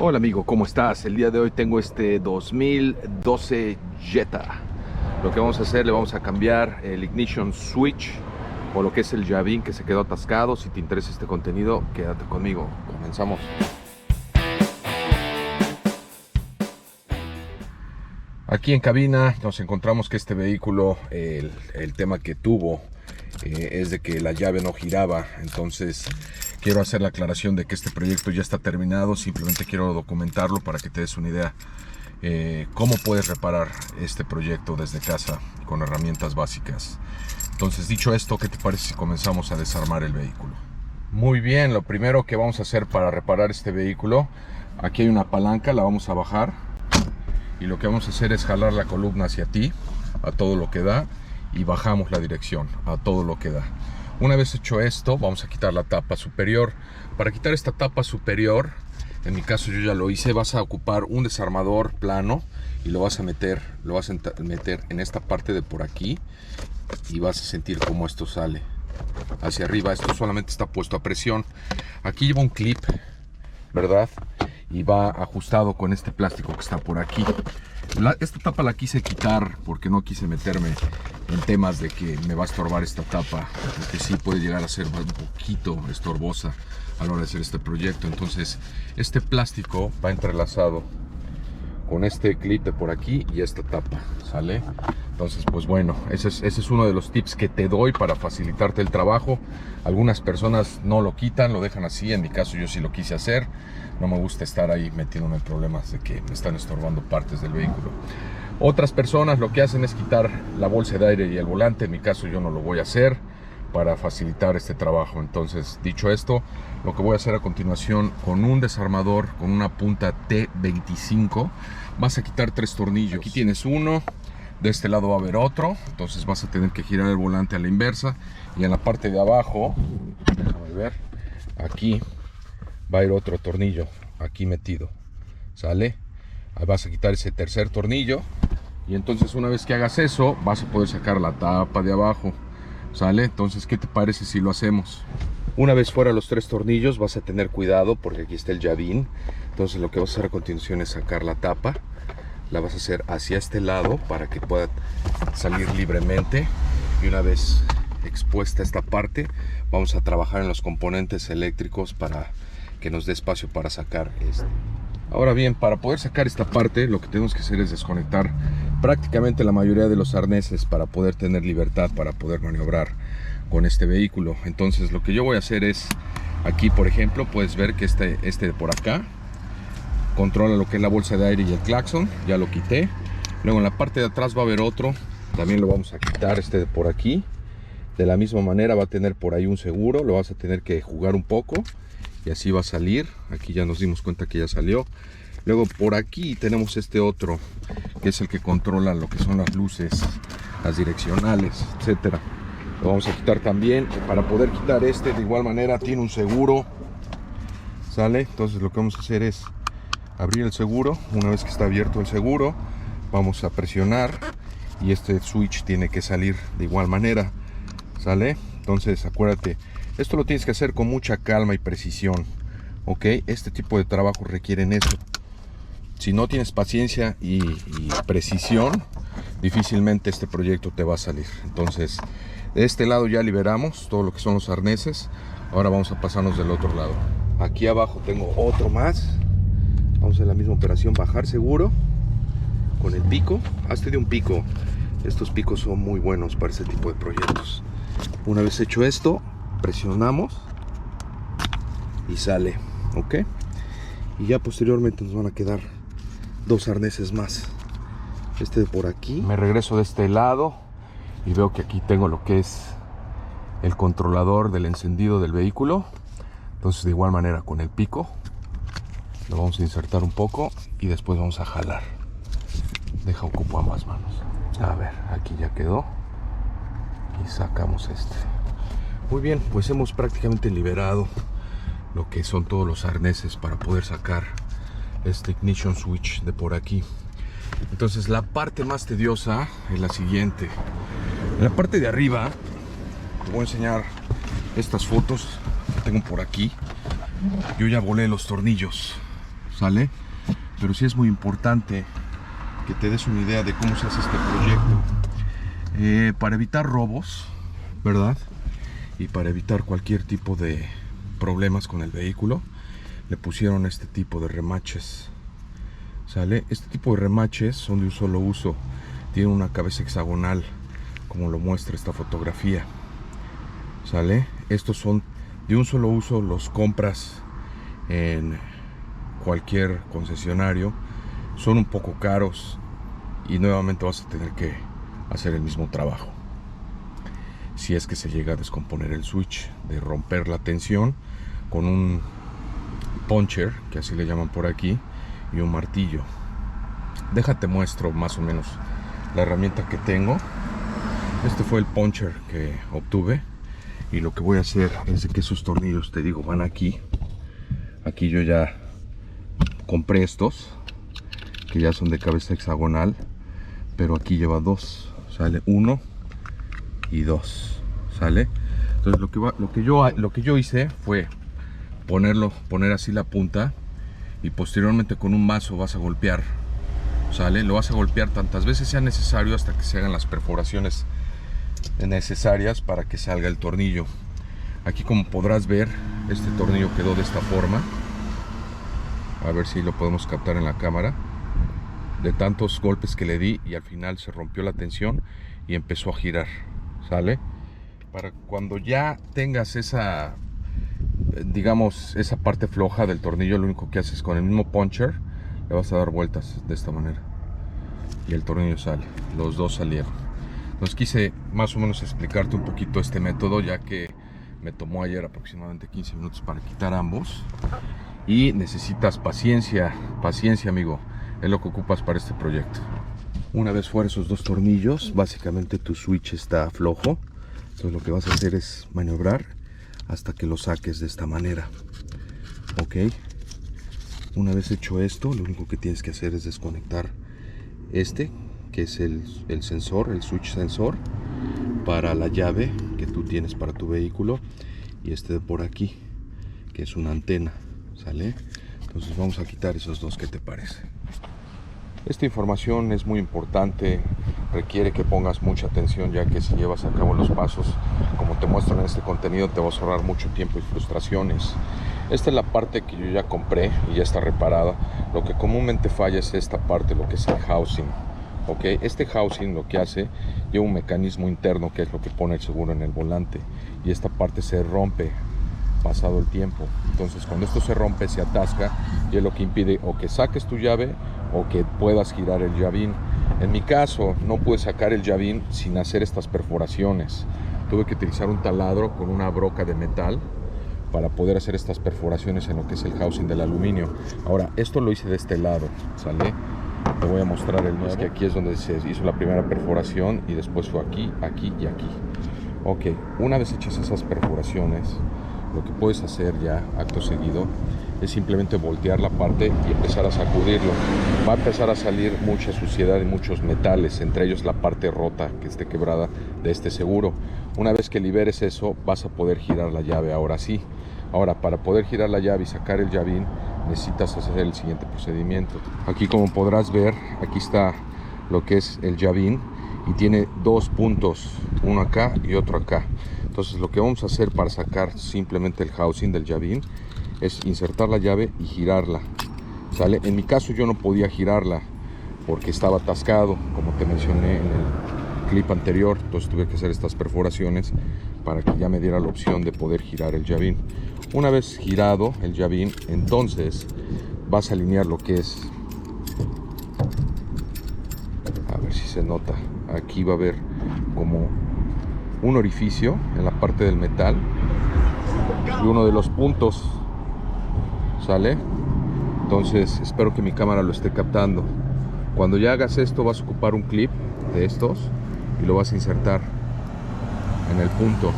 Hola amigo, ¿cómo estás? El día de hoy tengo este 2012 Jetta. Lo que vamos a hacer, le vamos a cambiar el ignition switch o lo que es el llavin que se quedó atascado. Si te interesa este contenido, quédate conmigo. Comenzamos. Aquí en cabina nos encontramos que este vehículo, el tema que tuvo es de que la llave no giraba. Entonces quiero hacer la aclaración de que este proyecto ya está terminado. Simplemente quiero documentarlo para que te des una idea cómo puedes reparar este proyecto desde casa con herramientas básicas. Entonces, dicho esto, ¿qué te parece si comenzamos a desarmar el vehículo? Muy bien, lo primero que vamos a hacer para reparar este vehículo, aquí hay una palanca, la vamos a bajar. Y lo que vamos a hacer es jalar la columna hacia ti, a todo lo que da, y bajamos la dirección, a todo lo que da. Una vez hecho esto, vamos a quitar la tapa superior. Para quitar esta tapa superior, en mi caso yo ya lo hice, vas a ocupar un desarmador plano y lo vas a meter en esta parte de por aquí, y vas a sentir cómo esto sale hacia arriba. Esto solamente está puesto a presión. Aquí lleva un clip, ¿verdad? Y va ajustado con este plástico que está por aquí. Esta tapa la quise quitar porque no quise meterme en temas de que me va a estorbar esta tapa, porque sí puede llegar a ser un poquito estorbosa a la hora de hacer este proyecto. Entonces este plástico va entrelazado con este clip de por aquí y esta tapa, ¿sale? Entonces, pues bueno, ese es uno de los tips que te doy para facilitarte el trabajo. Algunas personas no lo quitan, lo dejan así. En mi caso yo sí lo quise hacer. No me gusta estar ahí metiéndome en problemas de que me están estorbando partes del vehículo. Otras personas lo que hacen es quitar la bolsa de aire y el volante. En mi caso yo no lo voy a hacer para facilitar este trabajo. Entonces, dicho esto, lo que voy a hacer a continuación, con un desarmador con una punta T25, vas a quitar 3 tornillos. Aquí tienes uno, de este lado va a haber otro. Entonces vas a tener que girar el volante a la inversa, y en la parte de abajo, déjame ver, aquí va a ir otro tornillo aquí metido, ¿sale? Ahí vas a quitar ese tercer tornillo, y entonces una vez que hagas eso vas a poder sacar la tapa de abajo, ¿sale? Entonces, ¿qué te parece si lo hacemos? Una vez fuera los 3 tornillos, vas a tener cuidado porque aquí está el llavin. Entonces lo que vas a hacer a continuación es sacar la tapa. La vas a hacer hacia este lado para que pueda salir libremente. Y una vez expuesta esta parte, vamos a trabajar en los componentes eléctricos para que nos dé espacio para sacar este. Ahora bien, para poder sacar esta parte, lo que tenemos que hacer es desconectar prácticamente la mayoría de los arneses para poder tener libertad, para poder maniobrar con este vehículo. Entonces lo que yo voy a hacer es, aquí por ejemplo, puedes ver que este de por acá controla lo que es la bolsa de aire y el claxon. Ya lo quité. Luego en la parte de atrás va a haber otro, también lo vamos a quitar, este de por aquí. De la misma manera va a tener por ahí un seguro, lo vas a tener que jugar un poco y así va a salir. Aquí ya nos dimos cuenta que ya salió. Luego por aquí tenemos este otro, que es el que controla lo que son las luces, las direccionales, etcétera. Lo vamos a quitar también. Para poder quitar este, de igual manera tiene un seguro, ¿sale? Entonces lo que vamos a hacer es abrir el seguro. Una vez que está abierto el seguro, vamos a presionar y este switch tiene que salir de igual manera, ¿sale? Entonces acuérdate, esto lo tienes que hacer con mucha calma y precisión, ¿ok? Este tipo de trabajo requieren eso. Si no tienes paciencia y precisión, difícilmente este proyecto te va a salir. Entonces, de este lado ya liberamos todo lo que son los arneses. Ahora vamos a pasarnos del otro lado. Aquí abajo tengo otro más. Vamos a hacer la misma operación, bajar seguro con el pico. Hazte de un pico. Estos picos son muy buenos para este tipo de proyectos. Una vez hecho esto, presionamos y sale, ¿ok? Y ya posteriormente nos van a quedar 2 arneses más. Este de por aquí. Me regreso de este lado y veo que aquí tengo lo que es el controlador del encendido del vehículo. Entonces de igual manera con el pico lo vamos a insertar un poco y después vamos a jalar. Deja ocupo ambas manos. A ver, aquí ya quedó. Y sacamos este. Muy bien, pues hemos prácticamente liberado lo que son todos los arneses para poder sacar este ignition switch de por aquí. Entonces la parte más tediosa es la siguiente. En la parte de arriba te voy a enseñar estas fotos que tengo por aquí. Yo ya volé los tornillos, ¿sale? Pero sí es muy importante que te des una idea de cómo se hace este proyecto. Para evitar robos, ¿verdad? Y para evitar cualquier tipo de problemas con el vehículo, le pusieron este tipo de remaches, ¿sale? Este tipo de remaches son de un solo uso, tienen una cabeza hexagonal, como lo muestra esta fotografía, ¿sale? Estos son de un solo uso, los compras en cualquier concesionario, son un poco caros y nuevamente vas a tener que hacer el mismo trabajo. Si es que se llega a descomponer el switch, de romper la tensión con un puncher, que así le llaman por aquí, y un martillo. Déjate muestro más o menos la herramienta que tengo. Este fue el puncher que obtuve, y lo que voy a hacer es de que esos tornillos, te digo, van aquí. Aquí yo ya compré estos, que ya son de cabeza hexagonal, pero aquí lleva dos, sale 1 y 2, sale. Entonces lo que yo hice fue poner así la punta, y posteriormente con un mazo vas a golpear, sale. Lo vas a golpear tantas veces sea necesario hasta que se hagan las perforaciones necesarias para que salga el tornillo. Aquí, como podrás ver, este tornillo quedó de esta forma. A ver si lo podemos captar en la cámara, de tantos golpes que le di, y al final se rompió la tensión y empezó a girar, ¿sale? Para cuando ya tengas esa, digamos, esa parte floja del tornillo, lo único que haces con el mismo puncher, le vas a dar vueltas de esta manera y el tornillo sale. Los dos salieron. Entonces quise más o menos explicarte un poquito este método, ya que me tomó ayer aproximadamente 15 minutos para quitar ambos, y necesitas paciencia, amigo, es lo que ocupas para este proyecto. Una vez fuera esos dos tornillos, básicamente tu switch está flojo. Entonces lo que vas a hacer es maniobrar hasta que lo saques de esta manera, ok. Una vez hecho esto, lo único que tienes que hacer es desconectar este, que es el sensor, el switch sensor para la llave que tú tienes para tu vehículo, y este de por aquí, que es una antena, ¿sale? Entonces vamos a quitar esos dos. ¿Qué te parece? Esta información es muy importante, requiere que pongas mucha atención, ya que si llevas a cabo los pasos como te muestro en este contenido, te vas a ahorrar mucho tiempo y frustraciones. Esta es la parte que yo ya compré y ya está reparada. Lo que comúnmente falla es esta parte, lo que es el housing, ¿ok? Este housing lo que hace, lleva un mecanismo interno, que es lo que pone el seguro en el volante, y esta parte se rompe pasado el tiempo. Entonces cuando esto se rompe, se atasca, y es lo que impide o que saques tu llave o que puedas girar el llavín. En mi caso no pude sacar el llavín sin hacer estas perforaciones. Tuve que utilizar un taladro con una broca de metal para poder hacer estas perforaciones en lo que es el housing del aluminio. Ahora, esto lo hice de este lado, ¿sale? Te voy a mostrar el nuevo. Es que aquí es donde se hizo la primera perforación, y después fue aquí, aquí y aquí. Ok, una vez hechas esas perforaciones, lo que puedes hacer ya acto seguido es simplemente voltear la parte y empezar a sacudirlo. Va a empezar a salir mucha suciedad y muchos metales, entre ellos la parte rota que esté quebrada de este seguro. Una vez que liberes eso, vas a poder girar la llave, ahora sí. Ahora, para poder girar la llave y sacar el llavín, necesitas hacer el siguiente procedimiento. Aquí, como podrás ver, aquí está lo que es el llavín, y tiene dos puntos, uno acá y otro acá. Entonces lo que vamos a hacer para sacar simplemente el housing del llavín es insertar la llave y girarla, ¿sale? En mi caso yo no podía girarla porque estaba atascado, como te mencioné en el clip anterior. Entonces tuve que hacer estas perforaciones para que ya me diera la opción de poder girar el llavín. Una vez girado el llavín, entonces vas a alinear lo que es, a ver si se nota, aquí va a haber como un orificio en la parte del metal y uno de los puntos, ¿sale? Entonces espero que mi cámara lo esté captando. Cuando ya hagas esto, vas a ocupar un clip de estos y lo vas a insertar en el punto,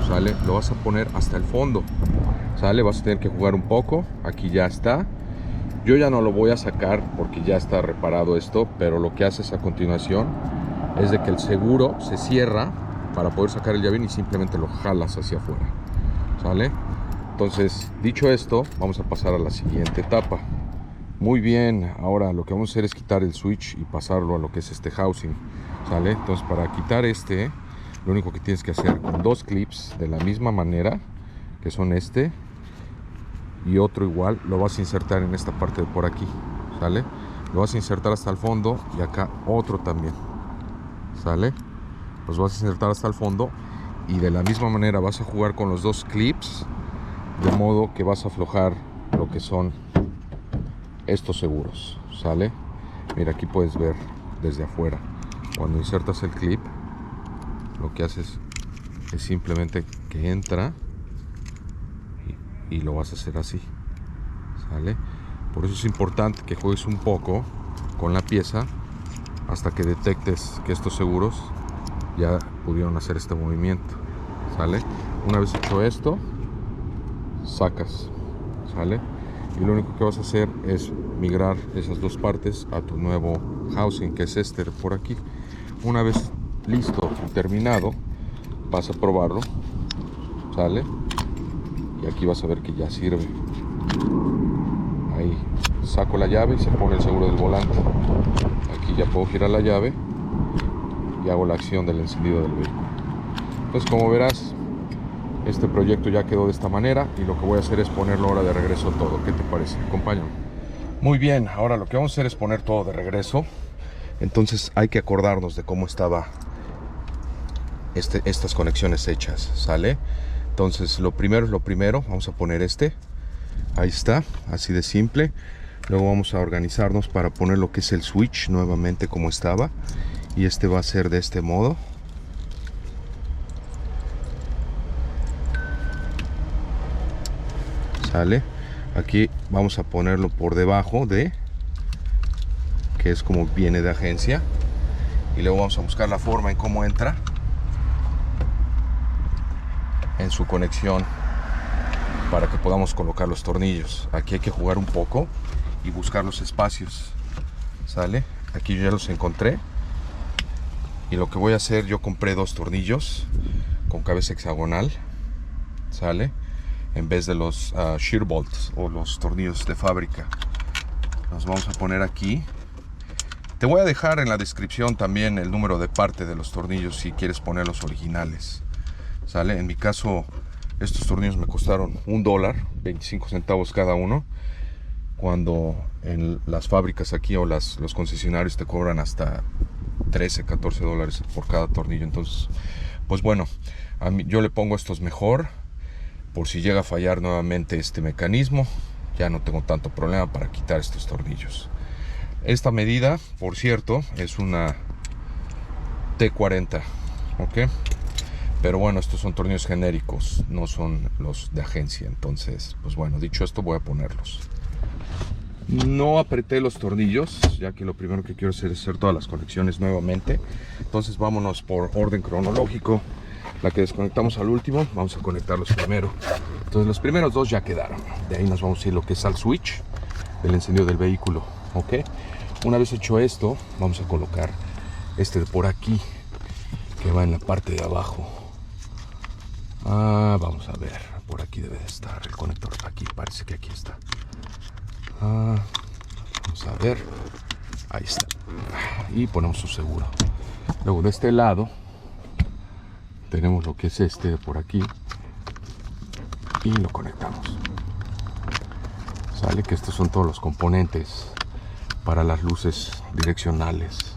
¿sale? Lo vas a poner hasta el fondo, ¿sale? Vas a tener que jugar un poco. Aquí ya está. Yo ya no lo voy a sacar porque ya está reparado esto, pero lo que haces a continuación es de que el seguro se cierra para poder sacar el llavín y simplemente lo jalas hacia afuera, ¿sale? Entonces, dicho esto, vamos a pasar a la siguiente etapa. Muy bien, ahora lo que vamos a hacer es quitar el switch y pasarlo a lo que es este housing, ¿sale? Entonces para quitar lo único que tienes que hacer con dos clips de la misma manera, que son este y otro igual, lo vas a insertar en esta parte de por aquí, ¿sale? Lo vas a insertar hasta el fondo y acá otro también, ¿sale? Los vas a insertar hasta el fondo y de la misma manera vas a jugar con los dos clips, de modo que vas a aflojar lo que son estos seguros, ¿sale? Mira, aquí puedes ver desde afuera, cuando insertas el clip, lo que haces es simplemente que entra y lo vas a hacer así, ¿sale? Por eso es importante que juegues un poco con la pieza hasta que detectes que estos seguros ya pudieron hacer este movimiento, ¿sale? Una vez hecho esto, sacas, ¿sale? Y lo único que vas a hacer es migrar esas dos partes a tu nuevo housing, que es este por aquí. Una vez listo y terminado, vas a probarlo, ¿sale? Y aquí vas a ver que ya sirve. Ahí saco la llave y se pone el seguro del volante. Aquí ya puedo girar la llave y hago la acción del encendido del vehículo. Entonces, como verás, este proyecto ya quedó de esta manera y lo que voy a hacer es ponerlo ahora de regreso todo. ¿Qué te parece? Acompáñame. Muy bien, ahora lo que vamos a hacer es poner todo de regreso. Entonces hay que acordarnos de cómo estaba estas conexiones hechas, ¿sale? Entonces lo primero es lo primero. Vamos a poner ahí está, así de simple. Luego vamos a organizarnos para poner lo que es el switch nuevamente como estaba, y va a ser de este modo. ¿Sale? Aquí vamos a ponerlo por debajo que es como viene de agencia, y luego vamos a buscar la forma en cómo entra en su conexión para que podamos colocar los tornillos. Aquí hay que jugar un poco y buscar los espacios, ¿sale? Aquí yo ya los encontré y lo que voy a hacer, yo compré dos tornillos con cabeza hexagonal, ¿sale? En vez de los shear bolts o los tornillos de fábrica. Los vamos a poner aquí. Te voy a dejar en la descripción también el número de parte de los tornillos si quieres poner los originales, ¿sale? En mi caso, estos tornillos me costaron $1, 25 centavos cada uno, cuando en las fábricas aquí o los concesionarios te cobran hasta 13, 14 dólares por cada tornillo. Entonces, pues bueno, yo le pongo estos mejor, por si llega a fallar nuevamente este mecanismo, ya no tengo tanto problema para quitar estos tornillos. Esta medida, por cierto, es una T40, ¿ok? Pero bueno, estos son tornillos genéricos, no son los de agencia. Entonces, pues bueno, dicho esto, voy a ponerlos. No apreté los tornillos, ya que lo primero que quiero hacer es hacer todas las conexiones nuevamente. Entonces vámonos por orden cronológico. La que desconectamos al último, vamos a conectarlos primero. Entonces los primeros dos ya quedaron. De ahí nos vamos a ir lo que es al switch del encendido del vehículo, ¿ok? Una vez hecho esto, vamos a colocar de por aquí, que va en la parte de abajo. Vamos a ver, por aquí debe de estar el conector. Aquí, parece que aquí está. Vamos a ver, ahí está. Y ponemos su seguro. Luego de este lado tenemos lo que es de por aquí y lo conectamos. Sale que estos son todos los componentes para las luces direccionales,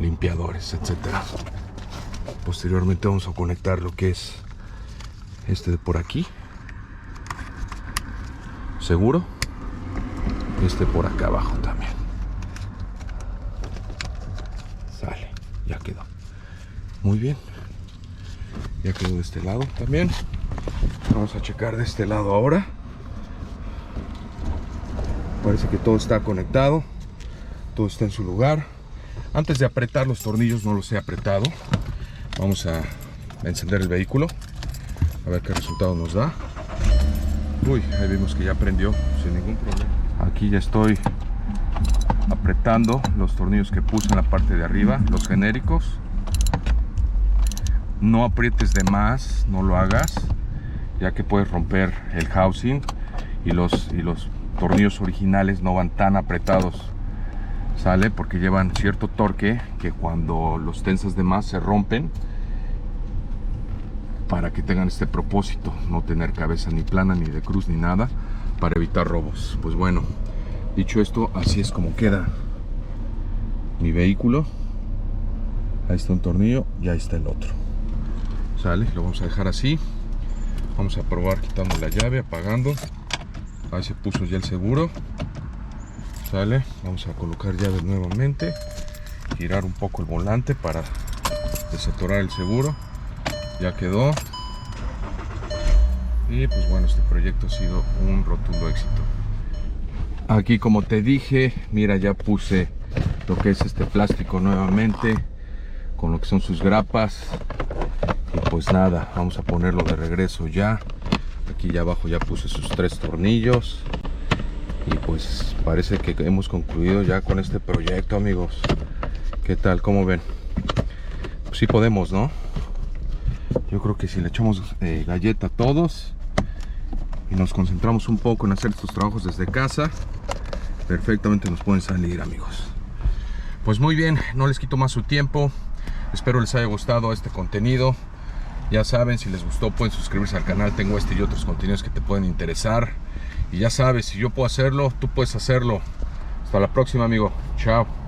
limpiadores, etcétera. Posteriormente vamos a conectar lo que es de por aquí, seguro, por acá abajo también. Sale, ya quedó. Muy bien, ya quedó de este lado también. Vamos a checar de este lado ahora. Parece que todo está conectado, todo está en su lugar. Antes de apretar los tornillos, no los he apretado. Vamos a encender el vehículo, a ver qué resultado nos da. Uy, ahí vimos que ya prendió sin ningún problema. Aquí ya estoy apretando los tornillos que puse en la parte de arriba, los genéricos. No aprietes de más, no lo hagas, ya que puedes romper el housing y los tornillos originales no van tan apretados, ¿sale? Porque llevan cierto torque que cuando los tensas de más se rompen, para que tengan este propósito, no tener cabeza ni plana, ni de cruz, ni nada, para evitar robos. Pues bueno, dicho esto, así es como queda mi vehículo. Ahí está un tornillo y ahí está el otro, ¿sale? Lo vamos a dejar así. Vamos a probar quitando la llave, apagando. Ahí se puso ya el seguro, ¿sale? Vamos a colocar llave nuevamente, girar un poco el volante para desatorar el seguro. Ya quedó. Y pues bueno, este proyecto ha sido un rotundo éxito. Aquí, como te dije, mira, ya puse lo que es este plástico nuevamente, con lo que son sus grapas. Y pues nada, vamos a ponerlo de regreso ya. Aquí ya abajo ya puse sus 3 tornillos. Y pues parece que hemos concluido ya con este proyecto, amigos. ¿Qué tal? ¿Cómo ven? Pues sí podemos, ¿no? Yo creo que si le echamos galleta a todos y nos concentramos un poco en hacer estos trabajos desde casa, perfectamente nos pueden salir, amigos. Pues muy bien, no les quito más su tiempo. Espero les haya gustado este contenido. Ya saben, si les gustó pueden suscribirse al canal. Tengo este y otros contenidos que te pueden interesar. Y ya sabes, si yo puedo hacerlo, tú puedes hacerlo. Hasta la próxima, amigo. Chao.